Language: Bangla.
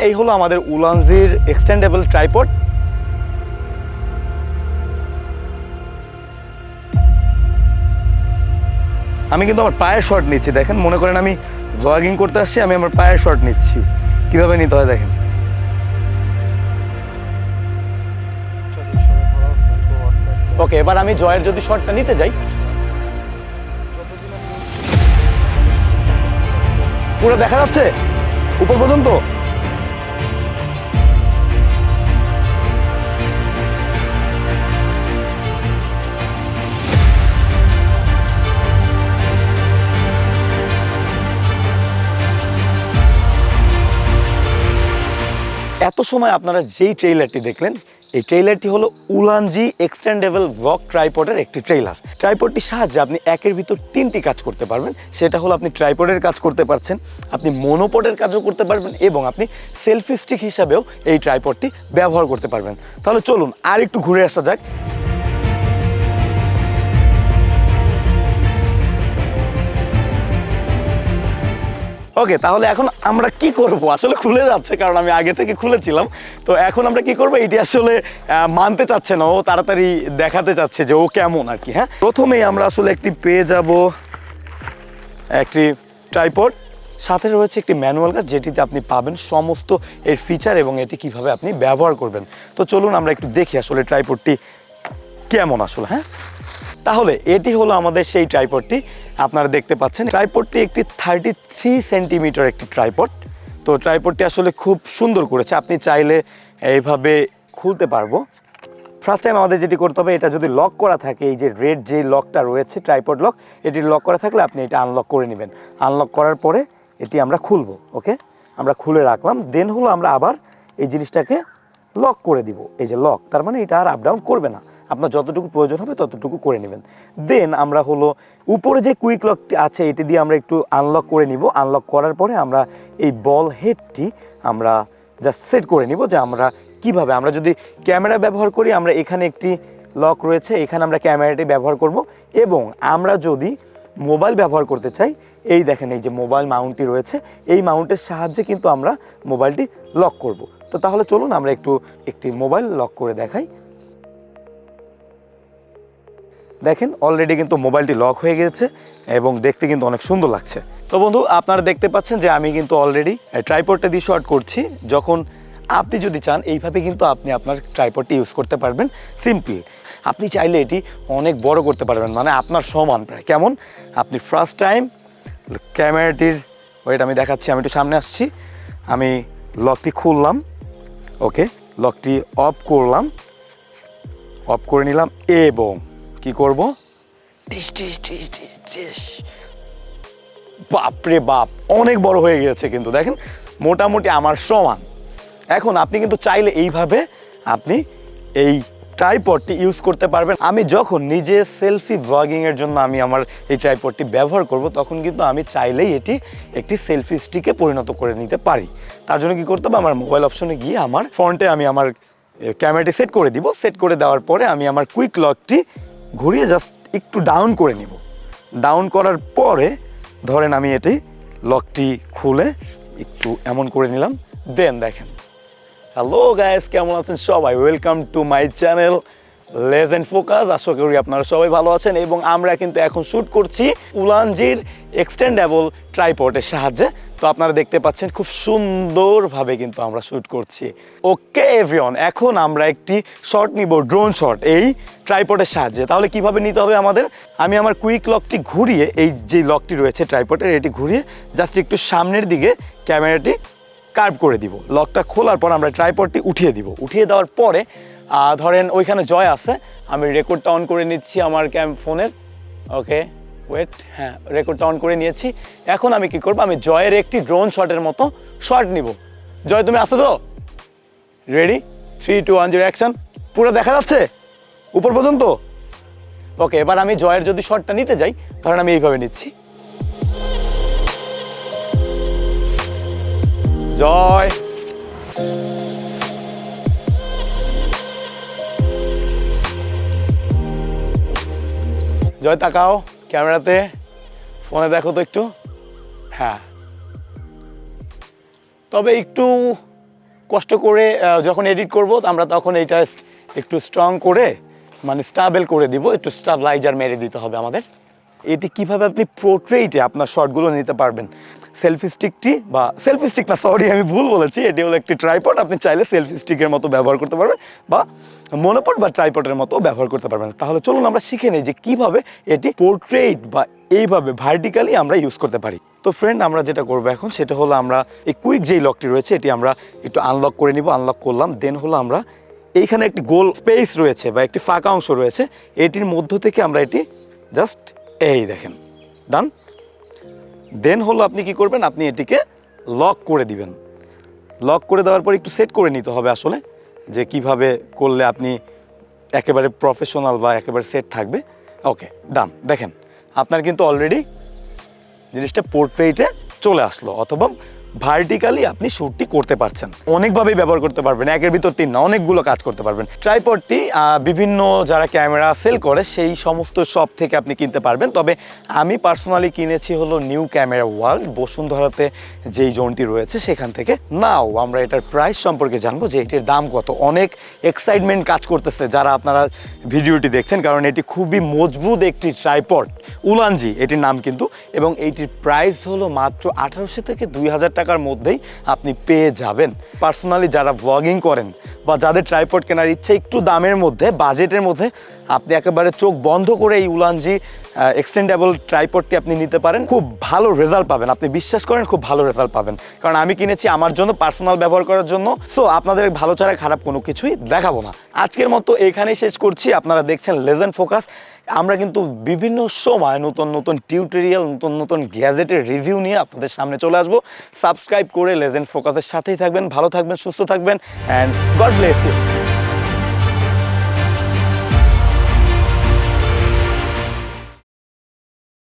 এই হলো আমাদের উলানজির এক্সটেন্ডেবল ট্রাইপড। আমি কিন্তু আমার পায়ের শট নিচ্ছি, দেখেন, মনে করেন আমি ব্লগিং করতে আসছি, আমি আমার পায়ের শট নিচ্ছি। কিভাবে নিতে হয় দেখেন। ওকে, এবার আমি জয়ের যদি শটটা নিতে যাই, পুরো দেখা যাচ্ছে উপর পর্যন্ত। এত সময় আপনারা যেই ট্রেইলারটি দেখলেন, এই ট্রেইলারটি হলো উলানজি এক্সটেন্ডেবল ব্লক ট্রাইপডের একটি ট্রেইলার। ট্রাইপডটির সাহায্যে আপনি একের ভিতর 3টি কাজ করতে পারবেন। সেটা হলো আপনি ট্রাইপডের কাজ করতে পারছেন, আপনি মনোপডের কাজও করতে পারবেন, এবং আপনি সেলফি স্টিক হিসাবেও এই ট্রাইপডটি ব্যবহার করতে পারবেন। তাহলে চলুন আর একটু ঘুরে আসা যাক। ওকে, তাহলে এখন আমরা কি করব? আসলে খুলে যাচ্ছে, কারণ আমি আগে থেকে খুলেছিলাম। তো এখন আমরা কি করব, এটি আসলে মানতে চাচ্ছে না, ও তাড়াতাড়ি দেখাতে চাচ্ছে যে ও কেমন আর কি। হ্যাঁ, প্রথমেই আমরা আসলে একটি পেয়ে যাব একটি ট্রাইপড, সাথে রয়েছে একটি ম্যানুয়াল গাইড, যেটিতে আপনি পাবেন সমস্ত এর ফিচার এবং এটি কিভাবে আপনি ব্যবহার করবেন। তো চলুন আমরা একটু দেখি আসলে ট্রাইপডটি কেমন আসলে। হ্যাঁ, তাহলে এটি হলো আমাদের সেই ট্রাইপডটি। আপনারা দেখতে পাচ্ছেন ট্রাইপডটি একটি 33 সেন্টিমিটার একটি ট্রাইপড। তো ট্রাইপডটি আসলে খুব সুন্দর করেছে, আপনি চাইলে এইভাবে খুলতে পারবো। ফার্স্ট টাইম আমাদের যেটি করতে হবে, এটা যদি লক করা থাকে, এই যে রেড যে লকটা রয়েছে ট্রাইপড লক, এটি লক করা থাকলে আপনি এটা আনলক করে নেবেন। আনলক করার পরে এটি আমরা খুলবো। ওকে, আমরা খুলে রাখলাম। দেন হলো আমরা আবার এই জিনিসটাকে লক করে দিব। এই যে লক, তার মানে এটা আর আপ ডাউন করবে না, আপনার যতটুকু প্রয়োজন হবে ততটুকু করে নেবেন। দেন আমরা হলো উপরে যে কুইক লকটি আছে এটি দিয়ে আমরা একটু আনলক করে নিব। আনলক করার পরে আমরা এই বল হেডটি আমরা জাস্ট সেট করে নিব, যে আমরা কিভাবে, আমরা যদি ক্যামেরা ব্যবহার করি, আমরা এখানে একটি লক রয়েছে, এখানে আমরা ক্যামেরাটি ব্যবহার করব। এবং আমরা যদি মোবাইল ব্যবহার করতে চাই, এই দেখেন এই যে মোবাইল মাউন্টটি রয়েছে, এই মাউন্টের সাহায্যে কিন্তু আমরা মোবাইলটি লক করব। তো তাহলে চলুন আমরা একটি মোবাইল লক করে দেখাই। দেখেন অলরেডি কিন্তু মোবাইলটি লক হয়ে গেছে এবং দেখতে কিন্তু অনেক সুন্দর লাগছে। তো বন্ধু, আপনারা দেখতে পাচ্ছেন যে আমি কিন্তু অলরেডি ট্রাইপডটা দিয়ে শট করছি। যখন আপনি যদি চান এইভাবে কিন্তু আপনি আপনার ট্রাইপডটি ইউজ করতে পারবেন। সিম্পল, আপনি চাইলে এটি অনেক বড় করতে পারবেন, মানে আপনার সমান প্রায়। কেমন, আপনি ফার্স্ট টাইম ক্যামেরাটির ওয়েট আমি দেখাচ্ছি, আমি একটু সামনে আসছি, আমি লকটি খুললাম। ওকে, লকটি অফ করলাম, অফ করে নিলাম এবং কি করব, বাপরে বাপ, অনেক বড় হয়ে গেছে কিন্তু দেখেন, মোটামুটি আমার সমান। এখন আপনি কিন্তু চাইলে এইভাবে আপনি এই ট্রাইপডটি ইউজ করতে পারবেন। আমি যখন নিজে সেলফি ব্লগিংয়ের জন্য আমি আমার এই ট্রাইপডটি ব্যবহার করব, তখন কিন্তু আমি চাইলেই এটি একটি সেলফি স্টিকে পরিণত করে নিতে পারি। তার জন্য কি করতে হবে, আমার মোবাইল অপশনে গিয়ে আমার ফ্রন্টে আমি আমার ক্যামেরাটি সেট করে দিব। সেট করে দেওয়ার পরে আমি আমার কুইক লকটি ঘুরিয়ে জাস্ট একটু ডাউন করে নিব। ডাউন করার পরে ধরেন আমি এটি লকটি খুলে একটু এমন করে নিলাম। দেন দেখেন, হ্যালো গাইস, কেমন আছেন সবাই? Welcome to my channel legend focus. আশা করি আপনারা সবাই ভালো আছেন। এবং আমরা কিন্তু এখন শ্যুট করছি উলানজির এক্সটেন্ডেবল ট্রাইপডের সাহায্যে। তো আপনারা দেখতে পাচ্ছেন খুব সুন্দরভাবে কিন্তু আমরা শ্যুট করছি। ওকে এভরিওয়ান, এখন আমরা একটি শট নিব, ড্রোন শট, এই ট্রাইপডের সাহায্যে। তাহলে কিভাবে নিতে হবে আমাদের, আমি আমার কুইক লকটি ঘুরিয়ে, এই যে লকটি রয়েছে ট্রাইপডের, এটি ঘুরিয়ে জাস্ট একটু সামনের দিকে ক্যামেরাটি কার্ভ করে দিব। লকটা খোলার পর আমরা ট্রাইপডটি উঠিয়ে দিব। উঠিয়ে দেওয়ার পরে ধরেন ওইখানে জয় আছে, আমি রেকর্ডটা অন করে নিচ্ছি আমার ফোনের। ওকে ওয়েট, হ্যাঁ, রেকর্ডটা অন করে নিয়েছি। এখন আমি কি করব, আমি জয়ের একটি ড্রোন শটের মতো শট নিব। জয়, তুমি আসো তো? Ready, 3, 2, 1, 0 action. পুরো দেখা যাচ্ছে উপর পর্যন্ত? ওকে, এবার আমি জয়ের যদি শটটা নিতে যাই, ধরেন আমি এইভাবে নিচ্ছি। জয়, জয় তাকাও ক্যামেরাতে, ফোনে দেখো তো একটু। হ্যাঁ, তবে একটু কষ্ট করে যখন এডিট করব আমরা তখন এইটা একটু স্ট্রং করে মানে স্টেবল করে দিব, একটু স্টেবিলাইজার মেরে দিতে হবে আমাদের। এটি কিভাবে আপনি পোর্ট্রেইটে আপনার শটগুলো নিতে পারবেন। সেলফি স্টিকটি বা সেলফি স্টিক না, সরি আমি ভুল বলেছি, এটি হলো একটি ট্রাইপড। আপনি চাইলে সেলফি স্টিকের মতো ব্যবহার করতে পারবেন বা মনোপড বা ট্রাইপডের মতো ব্যবহার করতে পারবেন। তাহলে চলুন আমরা শিখে নিই যে কিভাবে এটি পোর্ট্রেইট বা এইভাবে ভার্টিক্যালি আমরা ইউজ করতে পারি। তো ফ্রেন্ড, আমরা যেটা করবো এখন সেটা হলো আমরা এই কুইক যেই লকটি রয়েছে এটি আমরা একটু আনলক করে নিব। আনলক করলাম, দেন হলো আমরা এইখানে একটি গোল স্পেস রয়েছে বা একটি ফাঁকা অংশ রয়েছে, এটির মধ্য থেকে আমরা এটি জাস্ট এই দেখেন ডান। দেন হলো আপনি কি করবেন, আপনি এটিকে লক করে দিবেন। লক করে দেওয়ার পর একটু সেট করে নিতে হবে আসলে যে কিভাবে করলে আপনি একেবারে প্রফেশনাল বা একেবারে সেট থাকবে। ওকে ডান, দেখেন আপনার কিন্তু অলরেডি জিনিসটা পোর্ট্রেইটে চলে আসলো, অথবা ভার্টিক্যালি আপনি শ্যুটটি করতে পারছেন। অনেকভাবেই ব্যবহার করতে পারবেন, একের ভিতর তিন না, অনেকগুলো কাজ করতে পারবেন। ট্রাইপডটি বিভিন্ন যারা ক্যামেরা সেল করে সেই সমস্ত শপ থেকে আপনি কিনতে পারবেন, তবে আমি পার্সোনালি কিনেছি হলো নিউ ক্যামেরা ওয়ার্ল্ড বসুন্ধরাতে যেই জোনটি রয়েছে সেখান থেকে। নাও আমরা এটার প্রাইস সম্পর্কে জানবো যে এটির দাম কত। অনেক এক্সাইটমেন্ট কাজ করতেছে যারা আপনারা ভিডিওটি দেখছেন, কারণ এটি খুবই মজবুত একটি ট্রাইপড, উলানজি এটির নাম কিন্তু, এবং এইটির প্রাইস হলো মাত্র 1800 থেকে 2000 টাকার মধ্যেই আপনি পেয়ে যাবেন। পার্সোনালি যারা ব্লগিং করেন বা যাদের ট্রাইপড কেনার ইচ্ছে একটু দামের মধ্যে, বাজেটের মধ্যে, আপনি একেবারে চোখ বন্ধ করে এই উলানজি এক্সটেন্ডেবল ট্রাইপডটি আপনি নিতে পারেন। খুব ভালো রেজাল্ট পাবেন, আপনি বিশ্বাস করেন খুব ভালো রেজাল্ট পাবেন, কারণ আমি কিনেছি আমার জন্য, পার্সোনাল ব্যবহার করার জন্য। সো আপনাদের ভালো ছাড়া খারাপ কোনো কিছুই দেখাবো না। আজকের মতো এখানেই শেষ করছি। আপনারা দেখছেন লেজেন্ড ফোকাস। আমরা কিন্তু বিভিন্ন সময় নতুন নতুন টিউটোরিয়াল, নতুন নতুন গ্যাজেটের রিভিউ নিয়ে আপনাদের সামনে চলে আসবো। সাবস্ক্রাইব করে লেজেন্ড ফোকাসের সাথেই থাকবেন। ভালো থাকবেন, সুস্থ থাকবেন, অ্যান্ড গড ব্লেস ইউ।